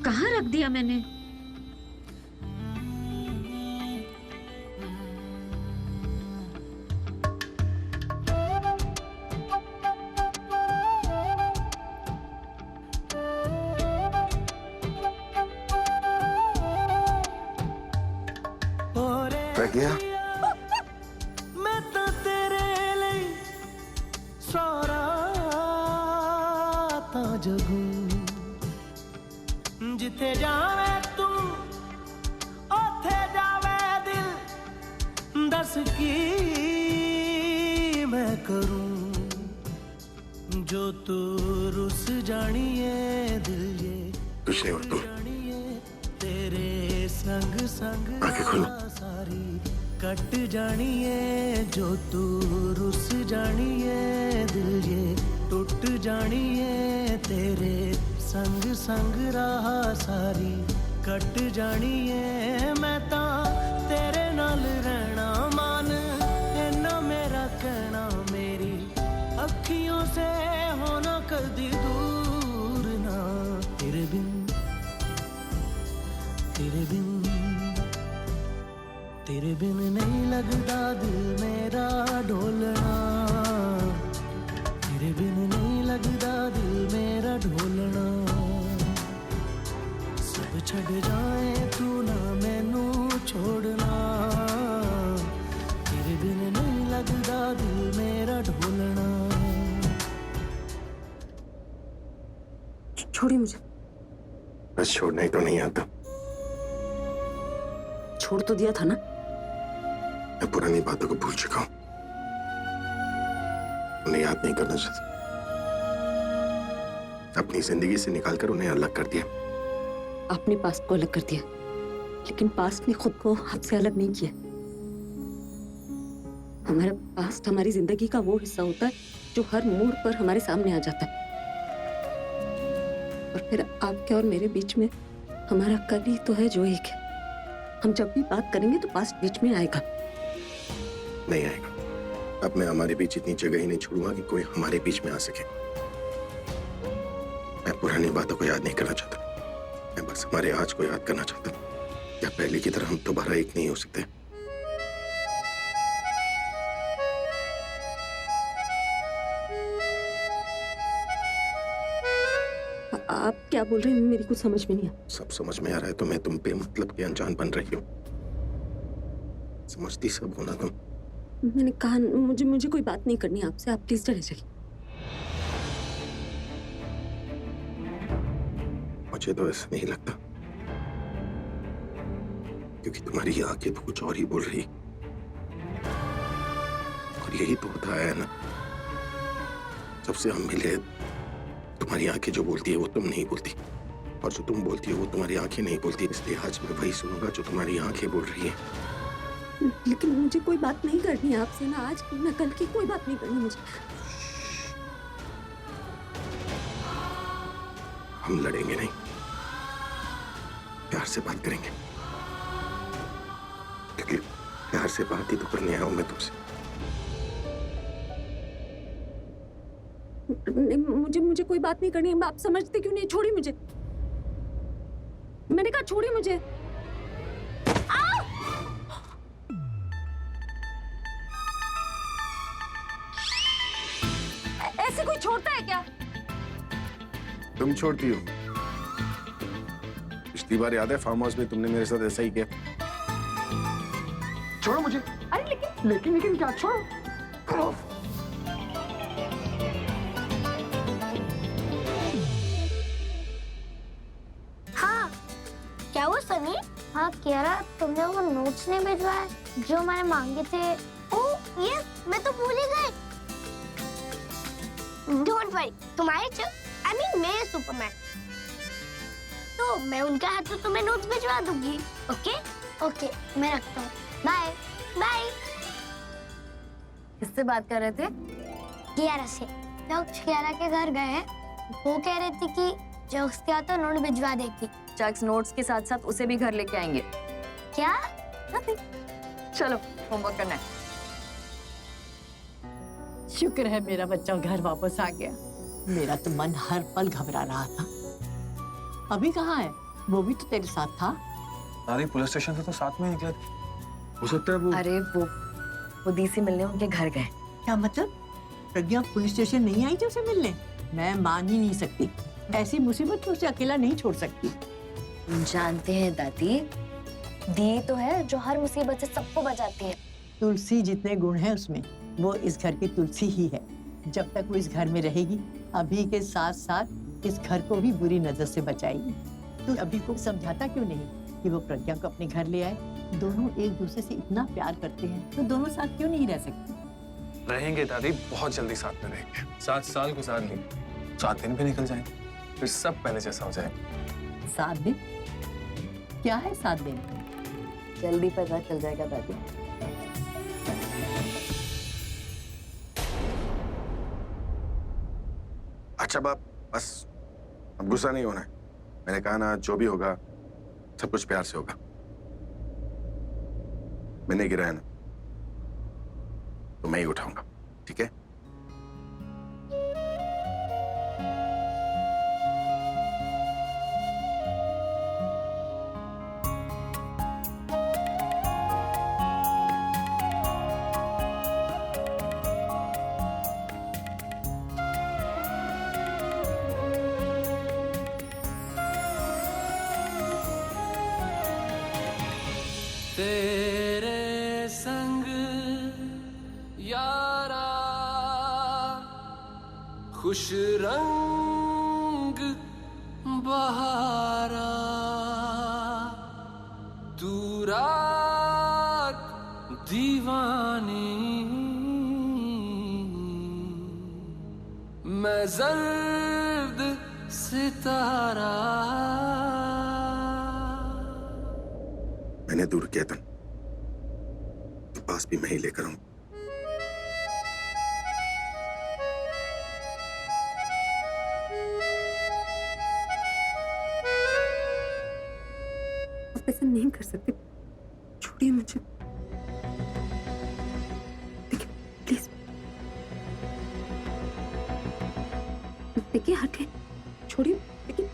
कहाँ रख दिया मैंने? प्रज्ञा, मैं तो तेरे लिए सारा ता जगू जिथे जावे तू ओथे जावे दिल दस की मैं करूं जो तू रुस जानिए दिल ये कुछ नहीं हो तुम। जानिए तेरे संग संग आंखें खोलो। सारी कट जानिए जो तू रुस जानिए दिल ये टूट जानिए तेरे संग संग राह सारी कट जानिए मैं ता तेरे नाल रहना मान इन्ना मेरा कहना मेरी अखियों से होना कदी दूर ना तेरे बिन नहीं लगता दिल मेरा ढोलना तेरे बिन नहीं लगता दिल मेरा ढोलना सब छड़ जाए तू ना मैनू छोड़ना तेरे बिन नहीं लगता दिल मेरा ढोलना। छोड़िए मुझे। बस छोड़ना ही तो नहीं आता। छोड़ तो दिया था ना। मैं पुरानी बातों को भूल चुका हूं, उन्हें याद नहीं करना चाहता। अपनी जिंदगी से निकालकर उन्हें अलग कर दिया। आपने पास्ट को अलग कर दिया, लेकिन पास्ट ने खुद को आपसे अलग नहीं किया। हमारा पास्ट हमारी जिंदगी का वो हिस्सा होता है जो हर मोड़ पर हमारे सामने आ जाता है, और फिर आपके और मेरे बीच में हमारा कल ही तो है जो एक है। हम जब भी बात करेंगे तो पास्ट बीच में आएगा। नहीं आएगा। अब मैं हमारे बीच इतनी जगह ही नहीं छोड़ूंगा कि कोई हमारे बीच में आ सके। मैं पुरानी बातों को याद नहीं करना चाहता, मैं बस हमारे आज को याद करना चाहता हूं। क्या पहले की तरह हम दोबारा एक नहीं हो सकते? आप क्या बोल रहे हैं? मेरी कुछ समझ में नहीं आ। सब समझ में आ रहा है तो मैं तुम पे मतलब के अनजान बन रही हूँ। समझती सब हो ना तुम। मैंने कहा मुझे कोई बात नहीं करनी आपसे, आप प्लीज चले जाइए। मुझे तो ऐसा नहीं लगता, क्योंकि तुम्हारी आंखें तो कुछ और ही बोल रही, और यही तो होता है ना। जब से हम मिले तुम्हारी आंखें जो बोलती है वो तुम नहीं बोलती, और जो तुम बोलती हो वो तुम्हारी आंखें नहीं बोलती। इसलिए आज मैं वही सुनूंगा जो तुम्हारी आंखें बोल रही है। लेकिन मुझे कोई बात नहीं करनी है आपसे, ना आज ना कल की कोई बात नहीं करनी मुझे। हम लड़ेंगे नहीं, प्यार से बात करेंगे, क्योंकि प्यार से बात ही तो करने आया हूं मैं तुमसे। मुझे कोई बात नहीं करनी है। आप समझते क्यों नहीं? छोड़िए मुझे, मैंने कहा छोड़िए मुझे। ऐसे कोई छोड़ता है क्या? तुम छोड़ती हो। पिछली बार याद है फार्म हाउस में तुमने मेरे साथ ऐसा ही किया। छोड़ो मुझे। अरे लेकिन क्या? छोड़ो। हाँ, क्या वो सनी? हाँ कह रहा तुमने वो नोट्स नहीं भिजवाए जो मैंने मांगे थे। ओह यस, मैं तो भूल ही गई। डोंट वरी, तुम्हारे आई मीन मेरे सुपरमैन, तो मैं उनके हाथ से तुम्हें नोट्स भिजवा दूंगी। ओके ओके, मैं रखता हूँ। Bye bye. किससे बात कर रहे थे? कियारा से। जब कियारा के घर गए वो कह रही थी कि जो उसके हाथ तो नोट भिजवा देगी। चक्स नोट्स के साथ साथ उसे भी घर लेके आएंगे। क्या? Nothing. चलो होमवर्क करना है। शुक्र है मेरा बच्चा घर वापस आ गया। मेरा तो मन हर पल घबरा रहा था। अभी कहाँ है? वो भी तो तेरे साथ था। दादी पुलिस स्टेशन से तो साथ में निकले थे। हो सकता है वो अरे वो दी से मिलने उनके घर गए। क्या मतलब? प्रज्ञा पुलिस स्टेशन नहीं आई थी उसे मिलने? मैं मान ही नहीं सकती। ऐसी मुसीबत में उसे अकेला नहीं छोड़ सकती। जानते हैं दादी, दी तो है जो हर मुसीबत से सबको बचाती है। तुलसी जितने गुण हैं उसमें, वो इस घर की तुलसी ही है। जब तक वो इस घर में रहेगी, अभी के साथ साथ इस घर को भी बुरी नजर से बचाएगी। तू अभी को समझाता क्यों नहीं कि वो प्रज्ञा को अपने घर ले आए? दोनों एक दूसरे से इतना प्यार करते हैं, तो दोनों साथ क्यों नहीं रह सकते? रहेंगे दादी, बहुत जल्दी साथ में रहेंगे। 7 साल गुजार लेंगे, 7 दिन भी निकल जाएंगे, फिर सब पहले जैसा हो जाएगा। 7 दिन? क्या है 7 दिन? जल्दी पता चल जाएगा दादी। अच्छा बाप, बस अब गुस्सा नहीं होना है। मैंने कहा ना, जो भी होगा सब कुछ प्यार से होगा। मैंने गिरा है ना, तो मैं ही उठाऊंगा, ठीक है? तेरे संग यारा खुश रंग बहारा, तू रात दीवानी, मैं जर्द सितारा। मैंने दूर किया था, तो पास भी मैं ही लेकर आऊं। आप ऐसा नहीं कर सकते, छोड़िए मुझे। देखिए प्लीज, देखिए हटे, छोड़िए, देखिए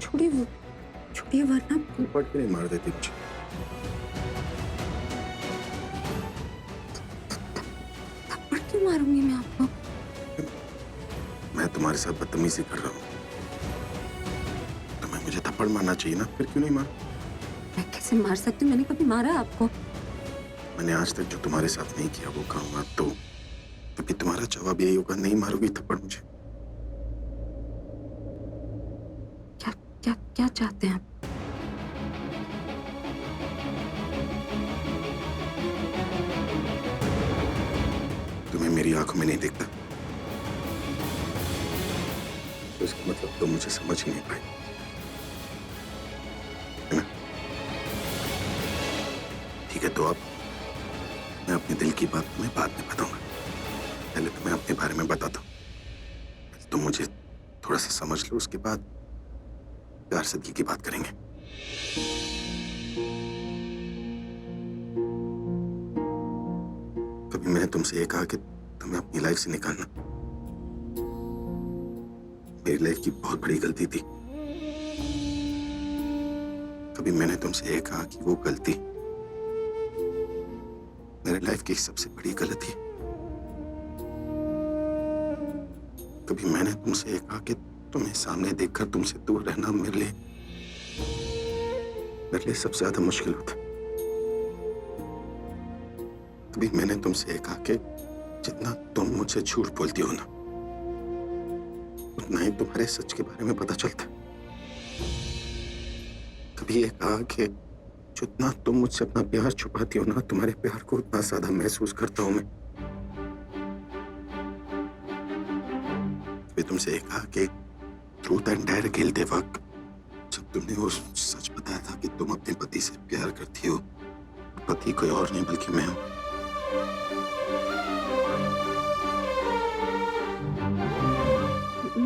छोड़िए, वो छोड़िए वरना। पट के नहीं मार देती मुझे। थप्पड़ क्यों मारूंगी मैं आपको? मैं तुम्हारे साथ बदतमीजी कर रहा हूँ, तुम्हें मुझे थप्पड़ मारना चाहिए ना, फिर क्यों नहीं मार? मैं कैसे मार सकती हूँ? मैंने कभी मारा आपको? मैंने आज तक जो तुम्हारे साथ नहीं किया वो कहूँगा तो तभी तुम्हारा जवाब यही होगा, नहीं मारोगी थप्पड़ मुझे। क्या क्या क्या चाहते हैं आप? तुम्हें मेरी आंखों में नहीं दिखता, तो इसका मतलब तुम मुझे समझ ही नहीं पाए, है ना? ठीक है, तो अब मैं अपने दिल की बात तुम्हें बाद में बताऊंगा। पहले तुम्हें अपने बारे में बताता हूँ। तुम मुझे थोड़ा सा समझ लो, उसके बाद प्यार सदगी की बात करेंगे। कभी मैंने तुमसे ये कहा कि तुम्हें अपनी लाइफ से निकालना मेरी लाइफ की बहुत बड़ी गलती थी? कभी मैंने तुमसे ये कहा कि वो गलती मेरी लाइफ की सबसे बड़ी गलती है? कभी मैंने तुमसे ये कहा कि तुम्हें सामने देखकर तुमसे दूर रहना मेरे लिए सबसे ज्यादा मुश्किल होता? कभी मैंने तुमसे ये कहा कि जितना तुम मुझसे झूठ बोलती हो ना, उतना ही तुम्हारे सच के बारे में पता चलता? कभी ये कहा कि जितना तुम मुझसे अपना प्यार छुपाती हो ना, तुम्हारे प्यार को उतना ज्यादा महसूस करता हूं मैं? कभी तुमसे ये कहा कि ट्रूथ एंड डेयर खेलते वक्त जब तुमने वो सच बताया था कि तुम अपने पति से प्यार करती हो, पति कोई और नहीं बल्कि मैं हूं,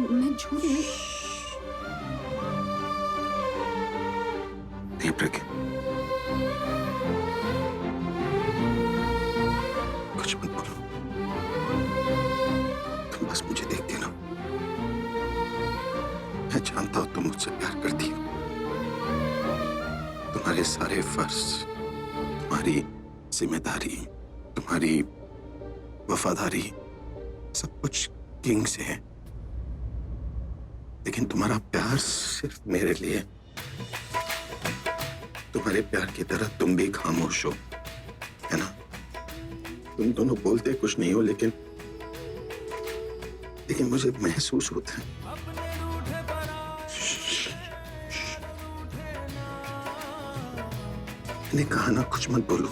मैं झूठ नहीं प्रज्ञा, कुछ मत बोलो, तुम बस मुझे देख देना। मैं जानता हूं तुम मुझसे प्यार करती हो, तुम्हारे सारे फर्ज, तुम्हारी जिम्मेदारी, तुम्हारी वफादारी, सब कुछ किंग से है, लेकिन तुम्हारा प्यार सिर्फ मेरे लिए। तुम्हारे प्यार की तरह तुम भी खामोश हो, है ना? तुम दोनों बोलते कुछ नहीं हो, लेकिन मुझे महसूस होता है। मैंने कहा ना, कुछ मत बोलो।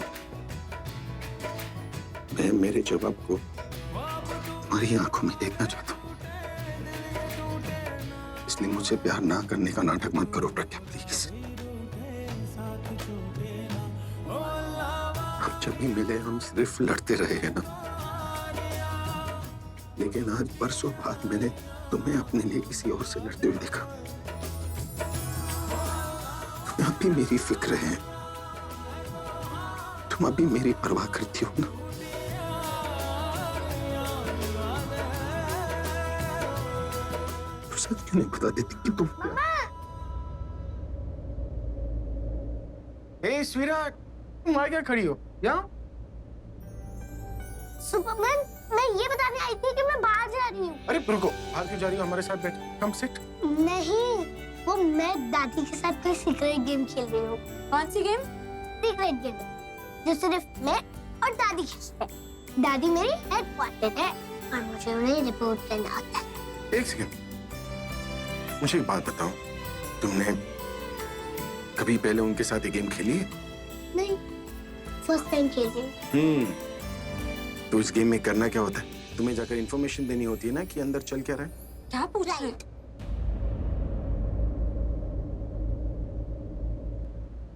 मैं मेरे जवाब को तुम्हारी आंखों में देखना चाहता हूं, इसलिए मुझे प्यार ना करने का नाटक मत करो प्रज्ञा, प्लीज। हम जब भी मिले हम सिर्फ लड़ते रहे हैं ना, लेकिन आज बरसों बाद मैंने तुम्हें अपने लिए किसी और से लड़ते हुए देखा। तुम अभी मेरी फिक्र है, तुम अभी मेरी परवाह करती हो ना। तो सच क्यों नहीं बता देती कि तुम हे स्वीटहार्ट, तुम आ क्या खड़ी हो यहाँ? सुपरमैन, मैं ये बताने आई थी कि मैं बाहर जा रही हूँ। अरे रुको, बाहर क्यों जा रही हो? हमारे साथ बैठ, कम सिट। नहीं, वो मैं दादी के साथ कोई सीक्रेट गेम खेल रही हूँ। कौन सी गेम? सीक्रेट गेम जो सिर्फ मैं और दादी खेलते हैं। दादी मेरी हेड क्वार्टर है और मुझे उन्हें रिपोर्ट करना आता है। एक सेकंड, मुझे एक बात बताओ, तुमने कभी पहले उनके साथ ये गेम खेली है? नहीं, फर्स्ट टाइम खेल रही हूँ। तो इस गेम में करना क्या होता है? तुम्हें जाकर इंफॉर्मेशन देनी होती है ना कि अंदर चल क्या रहा है। क्या पूछ रहे?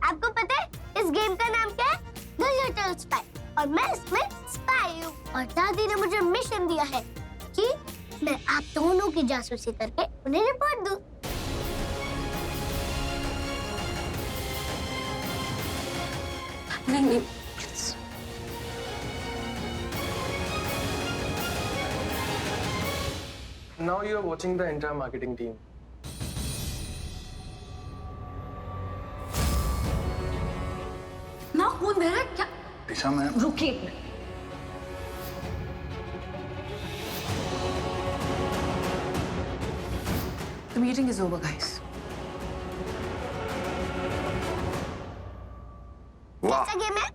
आपको पता है इस गेम का नाम क्या है? The little spy. और मैं इसमें स्पाई हूँ और दादी ने मुझे मिशन दिया है कि मैं आप दोनों की जासूसी करके उन्हें रिपोर्ट दूँ। नहीं, Now you are watching the entire marketing team. ना कौन दे रहा है क्या? दिशा मैम, रुकिए एक minute. The meeting is over, guys. वाह, कैसा गेम है?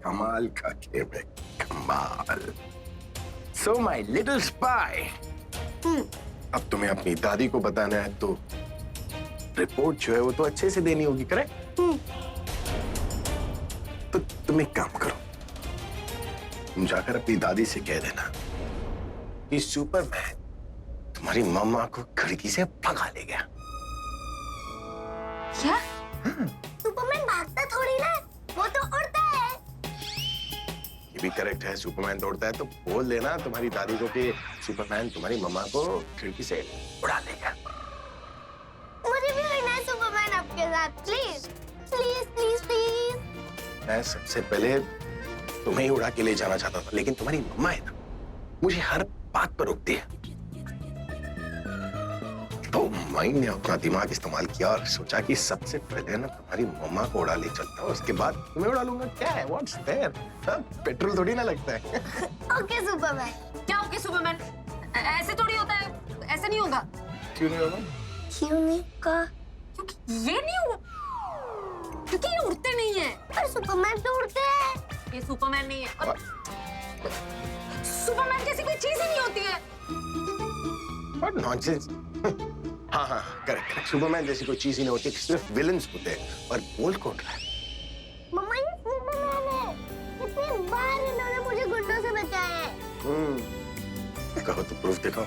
कमाल का गेम है, कमाल। So my little spy, अब तुम्हें अपनी दादी को बताना है तो रिपोर्ट जो है वो तो अच्छे से देनी होगी, करेक्ट? तो तुम एक काम करो, तुम जाकर अपनी दादी से कह देना कि सुपरमैन तुम्हारी मम्मा को खिड़की से भगा ले गया। क्या? सुपरमैन भागता थोड़ी ना, वो तो उड़ता है। ये भी करेक्ट है, सुपरमैन दौड़ता है। तो बोल देना तुम्हारी दादी को कि सुपरमैन तुम्हारी मम्मा को खिड़की से उड़ा लेगा। मुझे भी उड़ना है सुपरमैन आपके साथ, प्लीज प्लीज प्लीज प्लीज। मैं सबसे पहले तुम्हें ही उड़ा के ले जाना चाहता था, लेकिन तुम्हारी मम्मा है ना, मुझे हर बात पर रोकती है। तो माइंड ने अपना दिमाग इस्तेमाल किया और सोचा कि सबसे पहले ना तुम्हारी मम्मा को उड़ा ले चलता हूँ, उसके बाद तुम्हें उड़ा लूंगा। क्या है, व्हाट्स देयर? पेट्रोल थोड़ी ना लगता है। Okay Superman. क्या ओके सुपरमैन? ऐसे थोड़ी होता है, ऐसे नहीं होगा। क्यों नहीं होगा? क्यों नहीं का? क्योंकि ये नहीं होगा, क्योंकि ये उड़ते नहीं है। पर सुपरमैन तो उड़ते हैं। ये सुपरमैन नहीं है और सुपरमैन जैसी कोई चीज ही नहीं होती है। What nonsense? हाँ हाँ, करेक्ट। सुपरमैन जैसी कोई चीज ही नहीं होती, सिर्फ विलन्स होते हैं। और बोल कौन रहा है? मम्मा ये सुपरमैन है। इतनी बार इन्होंने मुझे गुंडों से बचाया है। कहो तो प्रूफ दिखाओ।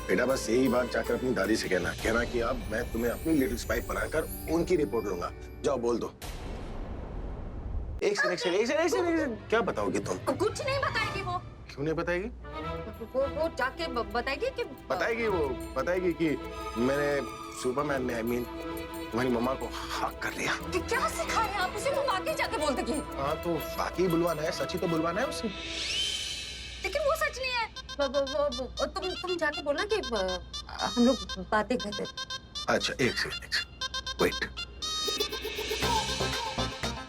बेटा बस यही बात जाकर अपनी दादी से कहना कि अब मैं तुम्हें अपनी लिटिल स्पाई बनाकर उनकी रिपोर्ट लूंगा। जाओ बोल दो। एक सेकंड, क्या बताओगे तुम? कुछ नहीं बताएगी वो। क्यों नहीं बताएगी? वो जाके बताएगी कि बताएगी कि मैंने सुपरमैन ने तुम्हारी मम्मा को हैक कर लिया। कि क्या सिखा रहे हैं आप उसे? वो वाकई जाके बोल देगी। हाँ तो वाकई बुलवाना है, सच ही तो बुलवाना है उसे। लेकिन वो सच नहीं है। तुम जाके बोलना कि हम लोग बातें करते थे। अच्छा एक सेकंड, वेट।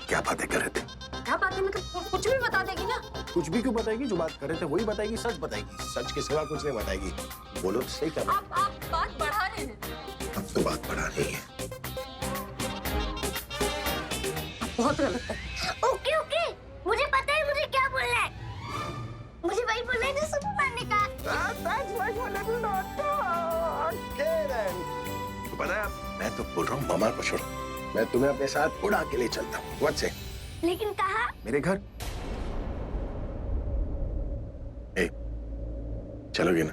क्या बातें कर रहे थे? क्या बात है, मतलब कुछ भी बता देगी ना। कुछ भी क्यों बताएगी? जो बात कर रहे थे वही बताएगी, सच बताएगी। सच के सिवा कुछ नहीं बताएगी। बोलो तो सही, क्या बात? आप बात बढ़ा रहे हैं। अब तो बात बढ़ा रही है। बहुत गलत है। ओके ओके, मुझे पता है मुझे क्या बोलना है। मुझे वही बोलना है जो सुपरमैन ने कहा। तो पता है, मैं तो बोल रहा हूँ मामा को छोड़ो, मैं तुम्हें अपने साथ उड़ा के ले चलता हूँ। What's it? लेकिन कहा मेरे घर। ए, चलोगे ना?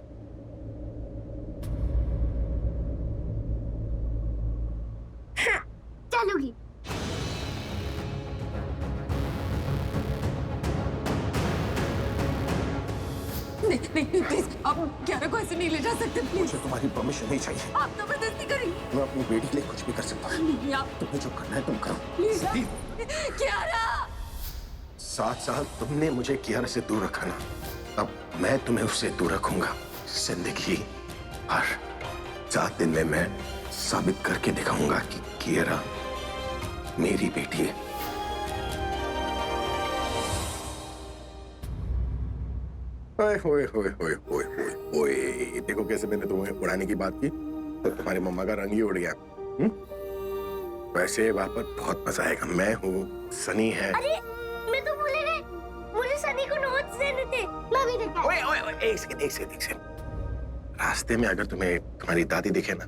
हाँ, चलूंगी। नहीं प्लीज, आप क्यारा को ऐसे नहीं ले जा सकते प्लीज। मुझे तुम्हारी परमिशन नहीं चाहिए। आप जबरदस्ती करेंगे। मैं अपनी बेटी के लिए कुछ भी कर सकता हूँ। नहीं आप तुम्हें जो करना है तुम करो। प्लीज। क्यारा 7 साल तुमने मुझे कियारा से दूर रखा ना, अब मैं तुम्हें उससे दूर रखूंगा। जिंदगी भर 7 दिन में मैं साबित करके दिखाऊंगा कि कियारा मेरी बेटी है। ओए होए होए होए होए होए होए, देखो कैसे मैंने तुम्हें उड़ाने की बात की तो तुम्हारी मम्मा का रंग ही उड़ गया। वैसे वहां पर बहुत मजा आएगा। मैं हूँ, सनी है। अरे मैं तो भूल गई, मुझे सनी को नोट्स देने थे। मैं भी देखा। ओए ओए ओए, एक सेकंड। रास्ते में अगर तुम्हें तुम्हारी दादी दिखे ना,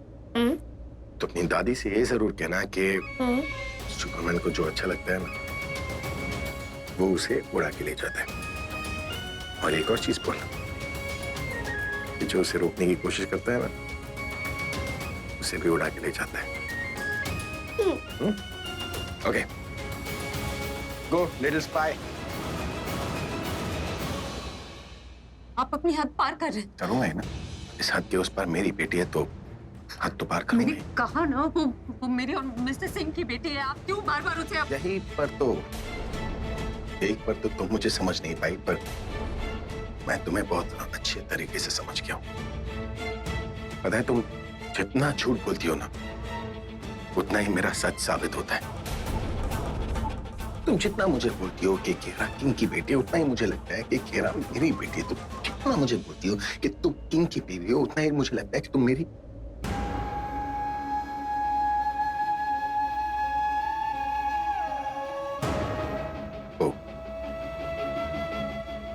तो अपनी दादी से ये जरूर कहना कि सुपरमैन को जो अच्छा लगता है ना, वो उसे उड़ा के ले जाता है। और एक और चीज बोलना कि जो उसे रोकने की कोशिश करता है ना, उसे भी उड़ा के ले जाता है। Okay, go little spy. आप अपनी हद पार कर रहे हैं। करूंगा ही ना, इस हद के उस पार मेरी बेटी है तो हद तो पार करूंगा मैंने ही। कहा ना वो मेरे और मिस्टर सिंह की बेटी है। आप क्यों बार बार उसे यही पर तो एक पर तो तुम मुझे समझ नहीं पाई, पर मैं तुम्हें बहुत अच्छे तरीके से समझ गया हूं। पता है, तुम जितना झूठ बोलती हो ना, उतना ही मेरा सच साबित होता है। तुम जितना मुझे बोलती हो कि कियारा किंग की बेटी है, उतना ही मुझे लगता है कि कियारा मेरी बेटी है। तुम जितना मुझे बोलती हो कि तुम किंग की बेटी हो, उतना ही मुझे लगता है कि तुम मेरी। ओ,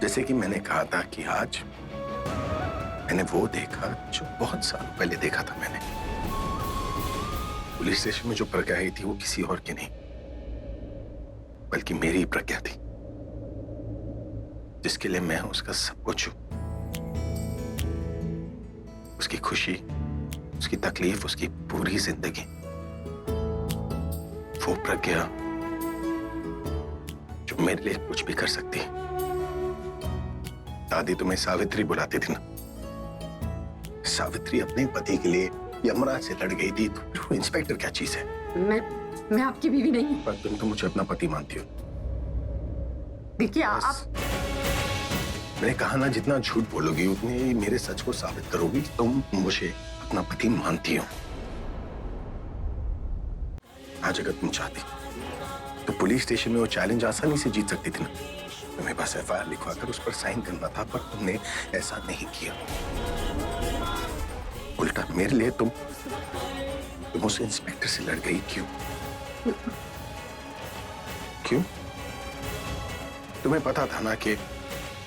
जैसे कि मैंने कहा था कि आज मैंने वो देखा जो बहुत सालों पहले देखा था मैंने। पुलिस स्टेशन में जो प्रज्ञा आई थी वो किसी और की नहीं, बल्कि मेरी प्रज्ञा थी, जिसके लिए मैं उसका सब कुछ हूं। उसकी खुशी, उसकी तकलीफ, उसकी पूरी जिंदगी। वो प्रज्ञा जो मेरे लिए कुछ भी कर सकती है। दादी तुम्हें सावित्री बुलाती थी ना, सावित्री अपने पति के लिए यमराज से लड़ गई थी, तो इंस्पेक्टर क्या चीज है? मैं आपकी बीवी नहीं हूँ। पर तुम तो मुझे अपना पति मानती हो। देखिए आप मैंने कहा ना, जितना झूठ बोलोगी उतने ही मेरे सच को साबित करोगी। तुम मुझे अपना पति मानती हो। आज अगर तुम चाहती तो पुलिस स्टेशन में वो चैलेंज आसानी से जीत सकती थी ना। तुम्हें बस FIR लिखवाकर उस पर साइन करना था, पर तुमने ऐसा नहीं किया। उल्टा मेरे लिए तुम उस इंस्पेक्टर से लड़ गई। क्यों? क्यों? तुम्हें पता था ना कि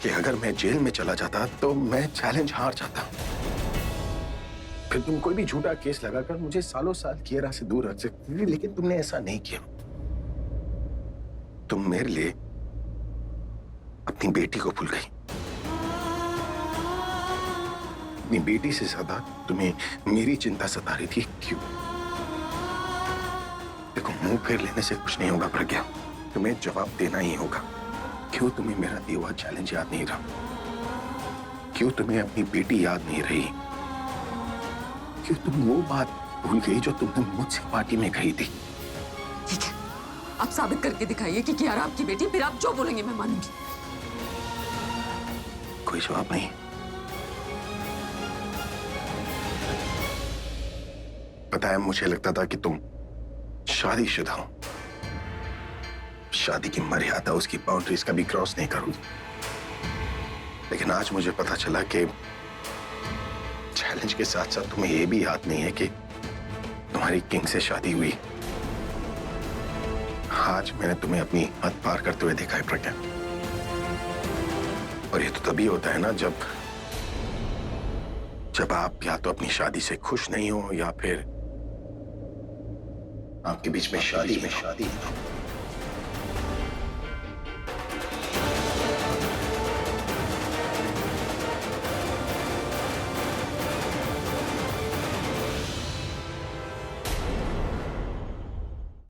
अगर मैं जेल में चला जाता तो मैं चैलेंज हार जाता। फिर तुम कोई भी झूठा केस लगाकर मुझे सालों साल कियारा से दूर रख सकती थी, लेकिन तुमने ऐसा नहीं किया। तुम मेरे लिए अपनी बेटी को भूल गई। अपनी बेटी से ज्यादा तुम्हें मेरी चिंता सता रही थी। क्यों? देखो, मुंह फेर लेने से कुछ नहीं होगा प्रज्ञा, तुम्हें जवाब देना ही होगा। क्यों तुम्हें मेरा दिया हुआ चैलेंज याद नहीं रहा? क्यों तुम्हें अपनी बेटी याद नहीं रही? क्यों तुम वो बात भूल गई जो तुमने मुझसे पार्टी में कही थी? ठीक है, आप साबित करके दिखाइए कि कियारा आपकी बेटी, फिर आप जो बोलेंगे मैं मानूंगी। कोई जवाब नहीं। पता है, मुझे लगता था कि तुम शादीशुदा हो, शादी की मर्यादा, उसकी बाउंड्रीज कभी क्रॉस नहीं करूंगी। लेकिन आज मुझे पता चला कि चैलेंज के साथ साथ तुम्हें यह भी याद नहीं है कि तुम्हारी किंग से शादी हुई। आज मैंने तुम्हें अपनी हद पार करते हुए देखा है प्रज्ञा। और ये तो तभी होता है ना जब आप या तो अपनी शादी से खुश नहीं हो या फिर आपके बीच में शादी हो।